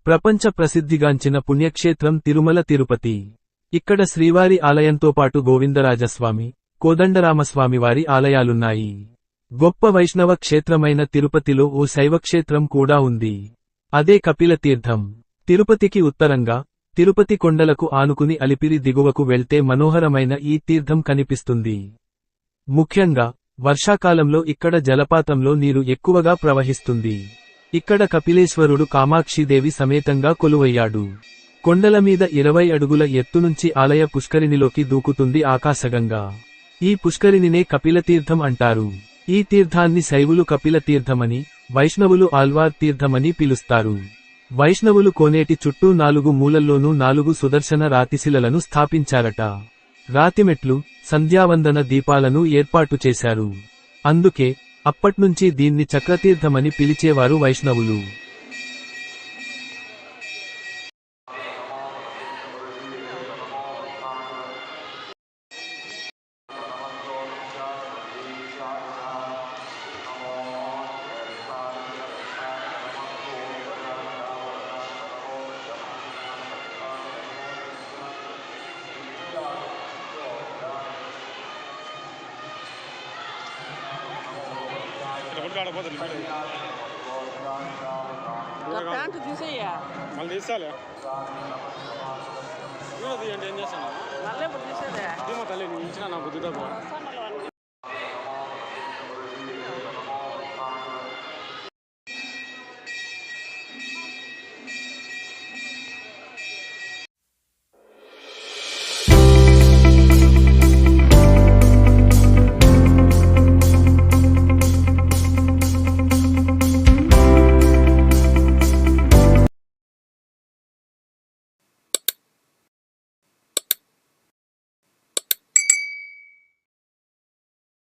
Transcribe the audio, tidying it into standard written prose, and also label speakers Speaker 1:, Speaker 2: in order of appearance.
Speaker 1: ప్రపంచ ప్రసిద్ధిగాంచిన పుణ్యక్షేత్రం తిరుమల తిరుపతి. ఇక్కడ శ్రీవారి ఆలయంతో పాటు గోవిందరాజస్వామి, కోదండరామస్వామివారి ఆలయాలున్నాయి. గొప్ప వైష్ణవ క్షేత్రమైన తిరుపతిలో ఓ శైవక్షేత్రం కూడా ఉంది. అదే కపిలతీర్థం. తిరుపతికి ఉత్తరంగా, తిరుపతి కొండలకు ఆనుకుని అలిపిరి దిగువకు వెళ్తే మనోహరమైన ఈ తీర్థం కనిపిస్తుంది. ముఖ్యంగా, వర్షాకాలంలో ఇక్కడ జలపాతంలో నీరు ఎక్కువగా ప్రవహిస్తుంది. ఇక్కడ కపిలేశ్వరుడు కామాక్షిదేవి సమేతంగా కొలువయ్యాడు. కొండల మీద 20 అడుగుల ఎత్తు నుంచి ఆలయ పుష్కరిణిలోకి దూకుతుంది ఆకాశగంగా. ఈ పుష్కరిణినే కపిలతీర్థం అంటారు. ఈ తీర్థాన్ని శైవులు కపిలతీర్థమని, వైష్ణవులు ఆల్వార్ తీర్థమని పిలుస్తారు. వైష్ణవులు కోనేటి చుట్టూ 4 మూలల్లోనూ 4 సుదర్శన రాతిశిలలను స్థాపించారట. రాతిమెట్లు, సంధ్యావందన దీపాలను ఏర్పాటు చేశారు. అందుకే అప్పట్నుంచి దీన్ని చక్రతీర్థమని పిలిచేవారు వైష్ణవులు.
Speaker 2: ప్యాంటు తీసేయ్యా
Speaker 3: మళ్ళీ తీసాలే తీయండి ఏం చేస్తాను
Speaker 2: మళ్ళీ ఇప్పుడు తీసేదే
Speaker 3: తల్లి నీ ఇచ్చిన నా బుద్ధితో